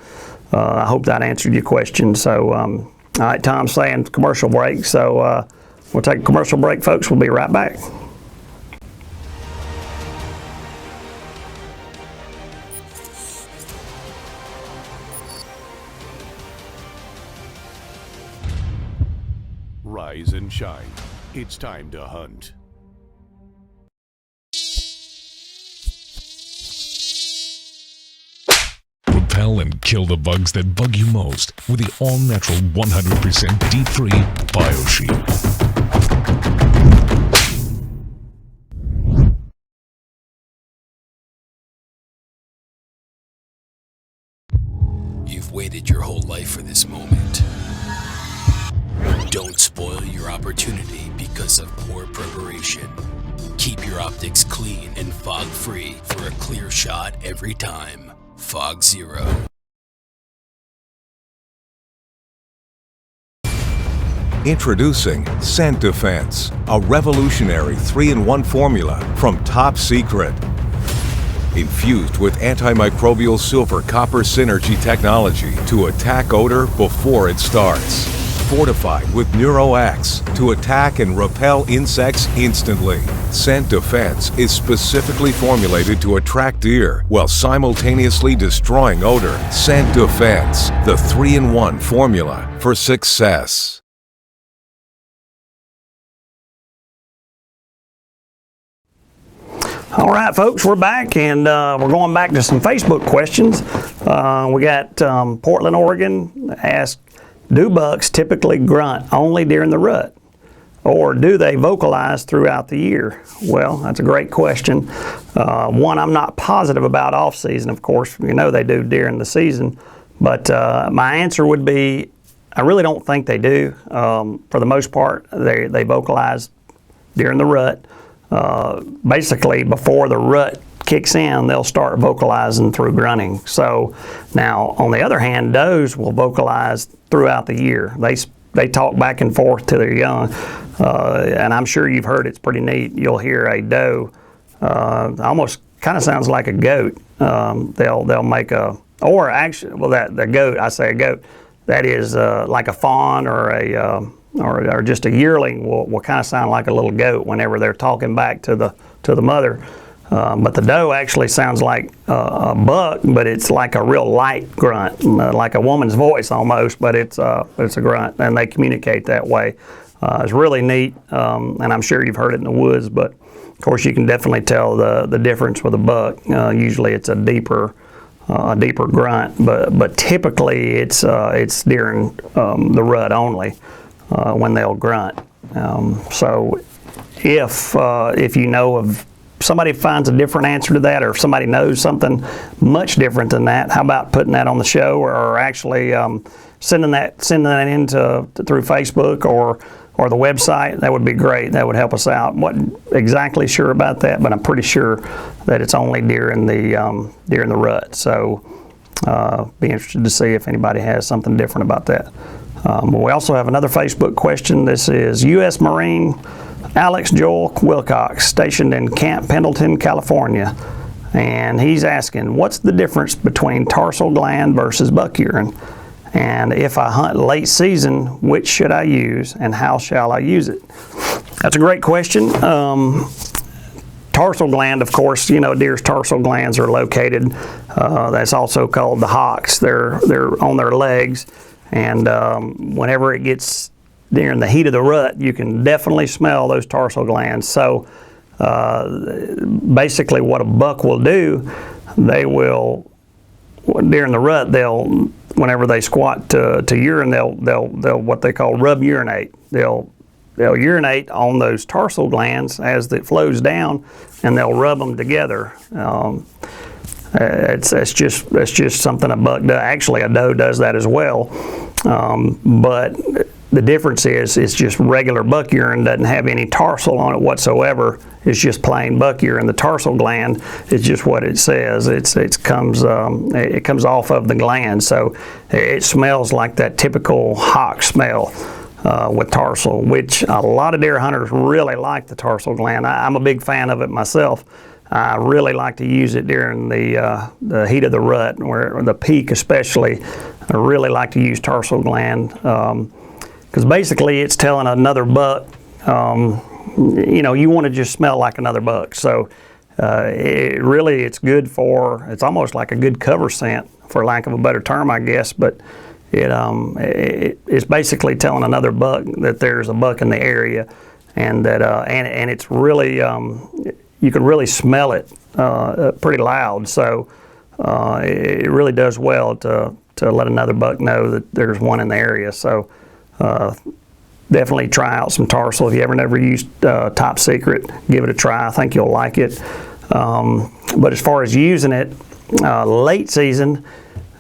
I hope that answered your question. So all right, Tom's saying commercial break. So we'll take a commercial break, folks. We'll be right back. Rise and shine. It's time to hunt. Repel and kill the bugs that bug you most with the all-natural 100% deep-free BioShield. You've waited your whole life for this moment. Don't spoil your opportunity because of poor preparation. Keep your optics clean and fog-free for a clear shot every time. Fog Zero. Introducing Scent Defense, a revolutionary 3-in-1 formula from Top Secret. Infused with antimicrobial silver copper synergy technology to attack odor before it starts. Fortified with NeuroX to attack and repel insects instantly. Scent Defense is specifically formulated to attract deer while simultaneously destroying odor. Scent Defense, the 3-in-1 formula for success. All right, folks, we're back, and we're going back to some Facebook questions. We got Portland, Oregon asked, do bucks typically grunt only during the rut, or do they vocalize throughout the year? Well, that's a great question. One I'm not positive about off season, of course. They do during the season, but my answer would be I really don't think they do. For the most part, they vocalize during the rut. Basically, before the rut kicks in, they'll start vocalizing through grunting. So now, on the other hand, does will vocalize throughout the year. They talk back and forth to their young, and I'm sure you've heard it's pretty neat. You'll hear a doe almost kind of sounds like a goat. They'll make a, or actually, well, the goat, I say a goat, that is like a fawn or or just a yearling will kind of sound like a little goat whenever they're talking back to the mother. But the doe actually sounds like a buck, but it's like a real light grunt, like a woman's voice almost, but it's a grunt, and they communicate that way. It's really neat, and I'm sure you've heard it in the woods, but of course you can definitely tell the difference with a buck. Usually it's a deeper grunt, but typically it's during the rut only when they'll grunt. So if you know of somebody finds a different answer to that, or if somebody knows something much different than that, how about putting that on the show, or actually sending that in through Facebook or the website? That would be great. That would help us out. Wasn't exactly sure about that, but I'm pretty sure that it's only during the rut. So be interested to see if anybody has something different about that. We also have another Facebook question. This is U.S. Marine Alex Joel Wilcox, stationed in Camp Pendleton, California. And he's asking, what's the difference between tarsal gland versus buck urine? And if I hunt late season, which should I use and how shall I use it? That's a great question. Tarsal gland, of course, deer's tarsal glands are located. That's also called the hocks. They're on their legs. And whenever it gets during the heat of the rut, you can definitely smell those tarsal glands. So basically what a buck will do, they will, during the rut, whenever they squat to urine, they'll what they call rub urinate. They'll urinate on those tarsal glands as it flows down, and they'll rub them together. That's just something a buck does. Actually, a doe does that as well. But the difference is it's just regular buck urine, doesn't have any tarsal on it whatsoever. It's just plain buck urine. The tarsal gland is just what it says. It comes off of the gland, so it smells like that typical hock smell with tarsal, which a lot of deer hunters really like the tarsal gland. I'm a big fan of it myself. I really like to use it during the heat of the rut, or the peak especially. I really like to use tarsal gland because basically it's telling another buck, you want to just smell like another buck. So it's good it's almost like a good cover scent, for lack of a better term, I guess. But it's basically telling another buck that there's a buck in the area, and that and it's really you can really smell it pretty loud. So it really does well to let another buck know that there's one in the area. So definitely try out some tarsal. If you ever never used Top Secret, give it a try. I think you'll like it. But as far as using it late season,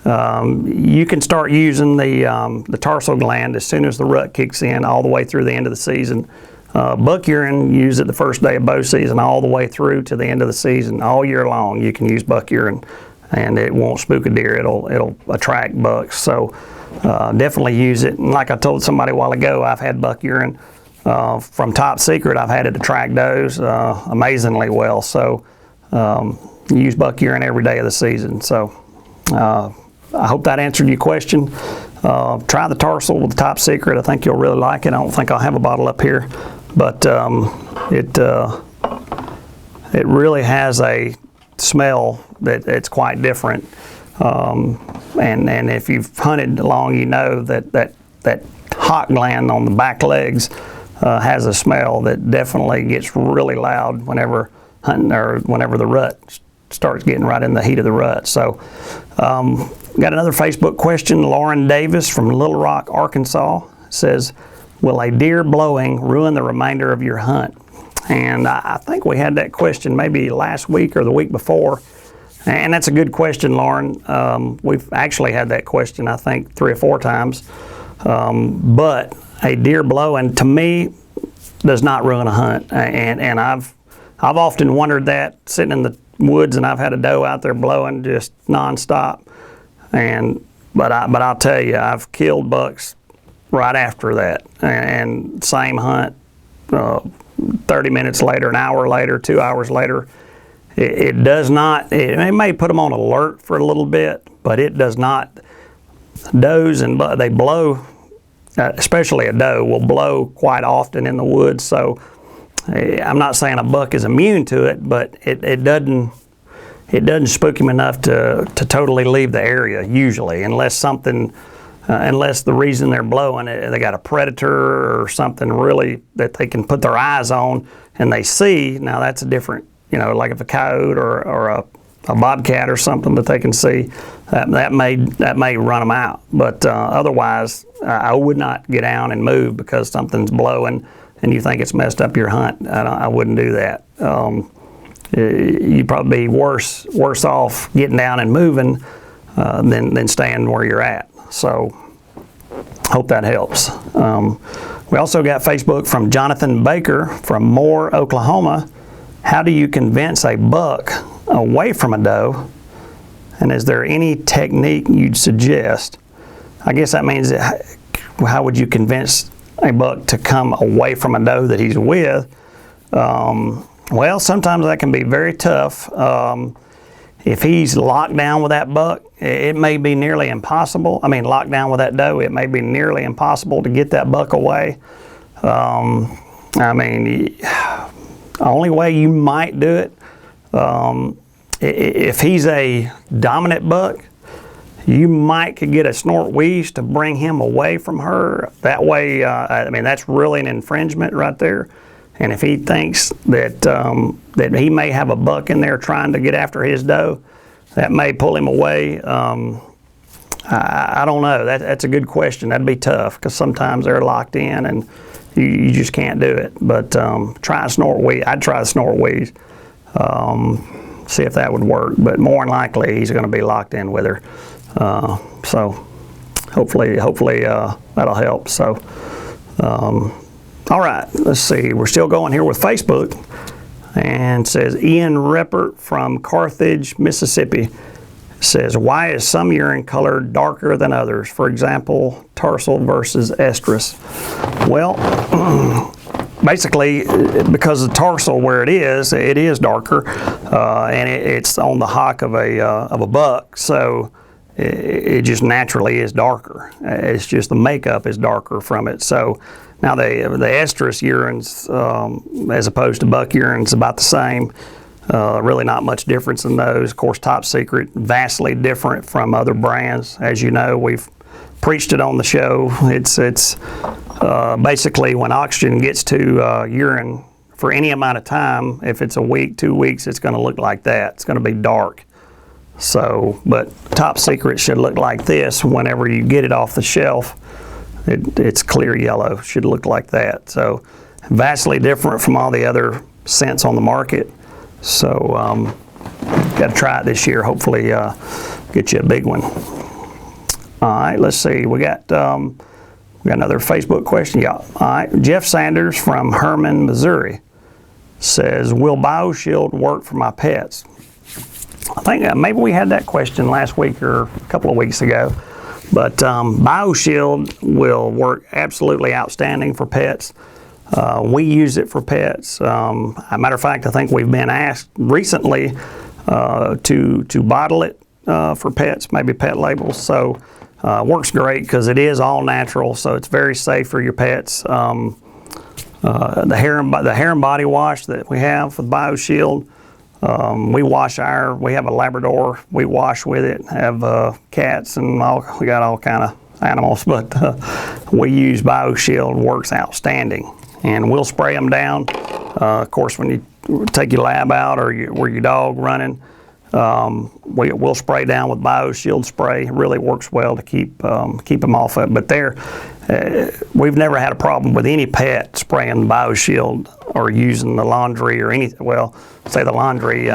you can start using the tarsal gland as soon as the rut kicks in, all the way through the end of the season. Buck urine, use it the first day of bow season all the way through to the end of the season. All year long you can use buck urine, and it won't spook a deer. It'll attract bucks. So definitely use it. And like I told somebody a while ago, I've had buck urine from Top Secret. I've had it attract does amazingly well. So use buck urine every day of the season. So I hope that answered your question. Try the tarsal with the Top Secret. I think you'll really like it. I don't think I'll have a bottle up here, but it really has a smell it's quite different. And if you've hunted long, you know that hock gland on the back legs has a smell that definitely gets really loud whenever hunting, or whenever the rut starts getting right in the heat of the rut. So got another Facebook question. Lauren Davis from Little Rock, Arkansas says, will a deer blowing ruin the remainder of your hunt? And I think we had that question maybe last week or the week before. And that's a good question, Lauren. We've actually had that question, I think, 3 or 4 times. But a deer blowing, to me, does not ruin a hunt. And I've often wondered that, sitting in the woods, and I've had a doe out there blowing just nonstop. But I'll tell you, I've killed bucks right after that. And same hunt, 30 minutes later, an hour later, 2 hours later. It does not, it may put them on alert for a little bit, but it does not. Does, and they blow especially a doe, will blow quite often in the woods. So I'm not saying a buck is immune to it, but it doesn't spook him enough to totally leave the area usually, unless the reason they're blowing it, they got a predator or something really that they can put their eyes on and they see. Now that's a different, like if a coyote or a bobcat or something that they can see, that may run them out. But otherwise, I would not get down and move because something's blowing and you think it's messed up your hunt. I wouldn't do that. You'd probably be worse off getting down and moving than staying where you're at. So hope that helps. We also got Facebook from Jonathan Baker from Moore, Oklahoma. How do you convince a buck away from a doe? And is there any technique you'd suggest? I guess that means how would you convince a buck to come away from a doe that he's with? Well, sometimes that can be very tough. If he's locked down with that buck, it may be nearly impossible. Locked down with that doe, it may be nearly impossible to get that buck away. The only way you might do it, if he's a dominant buck, you might could get a snort wheeze to bring him away from her. That way, that's really an infringement right there. And if he thinks that he may have a buck in there trying to get after his doe, that may pull him away. I don't know. That's a good question. That'd be tough because sometimes they're locked in and you just can't do it. But try a snort wheeze. I'd try a snort wheeze. See if that would work. But more than likely, he's going to be locked in with her. So hopefully that'll help. So. All right, let's see. We're still going here with Facebook. And it says Ian Reppert from Carthage, Mississippi. Says, why is some urine color darker than others? For example, tarsal versus estrus. Well, basically, because of tarsal where it is darker, and it's on the hock of a buck. So it just naturally is darker. It's just the makeup is darker from it. So now the estrus urines, as opposed to buck urines, about the same. Really not much difference in those. Of course, Top Secret, vastly different from other brands. As you know, we've preached it on the show. It's basically when oxygen gets to urine for any amount of time, if it's a week, 2 weeks, it's going to look like that. It's going to be dark. So, but Top Secret should look like this whenever you get it off the shelf. It's clear yellow, should look like that. So vastly different from all the other scents on the market. So got to try it this year. Hopefully get you a big one. All right, let's see. We got another Facebook question. Yeah. All right. Jeff Sanders from Herman, Missouri says, will BioShield work for my pets? I think maybe we had that question last week or a couple of weeks ago. But BioShield will work absolutely outstanding for pets. We use it for pets. As a matter of fact, I think we've been asked recently to bottle it for pets, maybe pet labels. So works great because it is all natural, so it's very safe for your pets. The hair and body wash that we have with BioShield, we have a Labrador, we wash with it, have cats and we got all kind of animals, but we use BioShield, works outstanding. And we'll spray them down. Of course, when you take your lab out or where your dog running, we'll spray down with BioShield spray. It really works well to keep them off of it. But we've never had a problem with any pet spraying BioShield or using the laundry or anything. Well, say the laundry.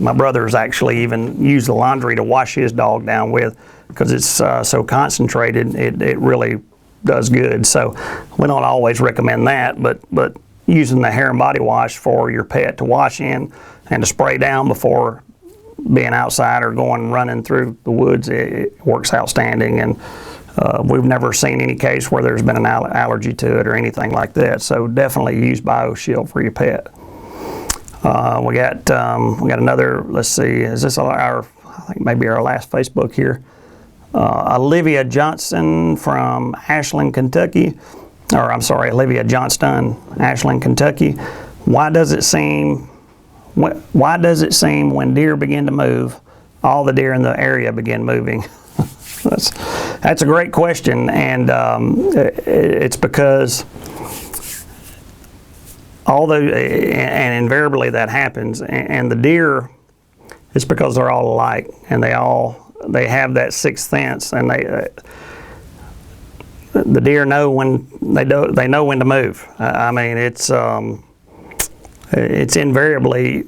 My brother's actually even used the laundry to wash his dog down with because it's so concentrated. It really does good. So we don't always recommend that, but using the hair and body wash for your pet to wash in and to spray down before being outside or going running through the woods, it works outstanding. And we've never seen any case where there's been an allergy to it or anything like that. So definitely use BioShield for your pet. We got another. Let's see. Is this I think maybe our last Facebook here? Olivia Johnson from Ashland, Kentucky. Or I'm sorry, Olivia Johnston, Ashland, Kentucky. Why does it seem when deer begin to move, all the deer in the area begin moving? That's a great question, and it's because and invariably that happens, and the deer, it's because they're all alike, and they have that sixth sense, and the deer know when they know when to move. I mean, it's invariably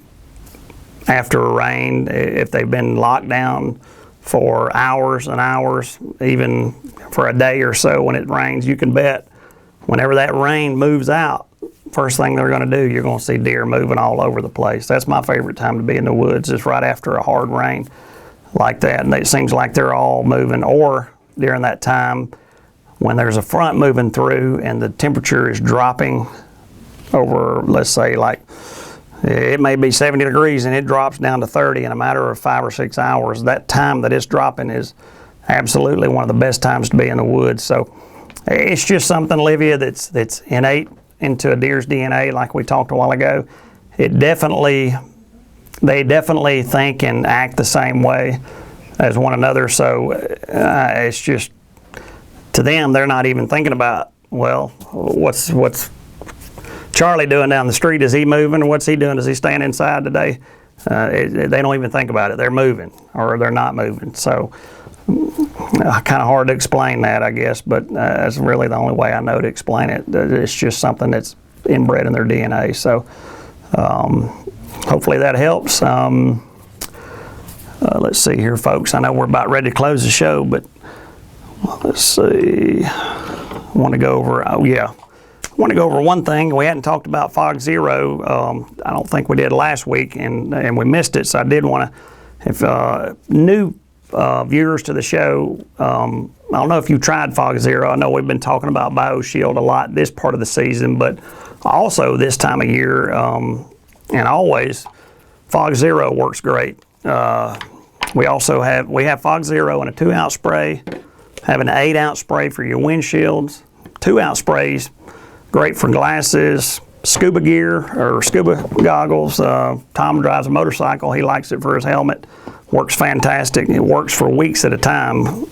after a rain, if they've been locked down for hours and hours, even for a day or so when it rains, you can bet whenever that rain moves out, first thing they're going to do, you're going to see deer moving all over the place. That's my favorite time to be in the woods, is right after a hard rain like that, and it seems like they're all moving, or during that time when there's a front moving through and the temperature is dropping over, let's say, like it may be 70 degrees and it drops down to 30 in a matter of 5 or 6 hours. That time that it's dropping is absolutely one of the best times to be in the woods. So it's just something, Olivia, that's innate into a deer's DNA, like we talked a while ago. They definitely think and act the same way as one another. So it's just, to them, they're not even thinking about, well, what's Charlie doing down the street? Is he moving? Or what's he doing? Is he staying inside today? They don't even think about it. They're moving, or they're not moving. So kind of hard to explain that, I guess, but that's really the only way I know to explain it. It's just something that's inbred in their DNA. So hopefully that helps. Let's see here, folks. I know we're about ready to close the show, but let's see. I want to go over, one thing. We hadn't talked about Fog Zero. I don't think we did last week, and we missed it, so I did want to, if new viewers to the show, I don't know if you tried Fog Zero. I know we've been talking about BioShield a lot this part of the season, but also this time of year, and always, Fog Zero works great. We have Fog Zero in a 2-ounce spray, have an 8-ounce spray for your windshields, 2-ounce sprays, great for glasses, scuba gear or scuba goggles. Tom drives a motorcycle. He likes it for his helmet. Works fantastic. It works for weeks at a time.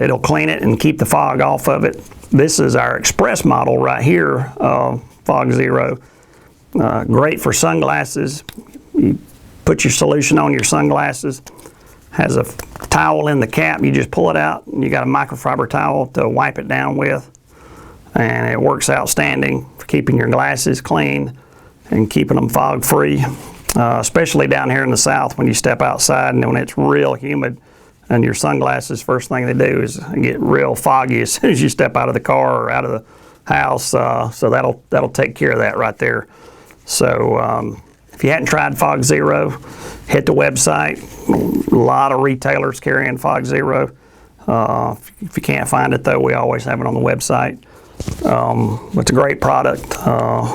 It'll clean it and keep the fog off of it. This is our express model right here, Fog Zero. Great for sunglasses. You put your solution on your sunglasses. Has a towel in the cap. You just pull it out, and you got a microfiber towel to wipe it down with. And it works outstanding for keeping your glasses clean and keeping them fog free, especially down here in the South when you step outside and when it's real humid, and your sunglasses, first thing they do is get real foggy as soon as you step out of the car or out of the house. So that'll take care of that right there. So if you hadn't tried Fog Zero, hit the website. A lot of retailers carrying Fog Zero. If you can't find it though, we always have it on the website. It's a great product.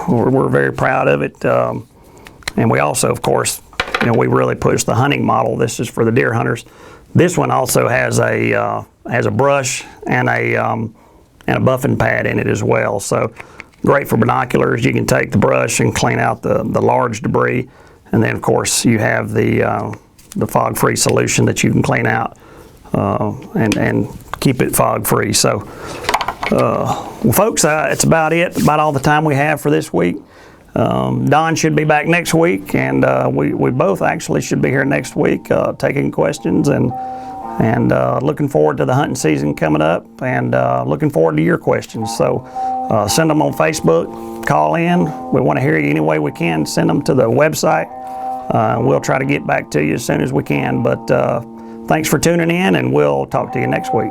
We're very proud of it. And we also, of course, we really push the hunting model. This is for the deer hunters. This one also has a brush and a buffing pad in it as well. So great for binoculars. You can take the brush and clean out the large debris, and then of course you have the fog-free solution that you can clean out and keep it fog-free. So. Well, folks, it's about it, about all the time we have for this week. Don should be back next week, and we both actually should be here next week taking questions and looking forward to the hunting season coming up, and looking forward to your questions. So send them on Facebook, call in. We want to hear you any way we can. Send them to the website. We'll try to get back to you as soon as we can. But thanks for tuning in, and we'll talk to you next week.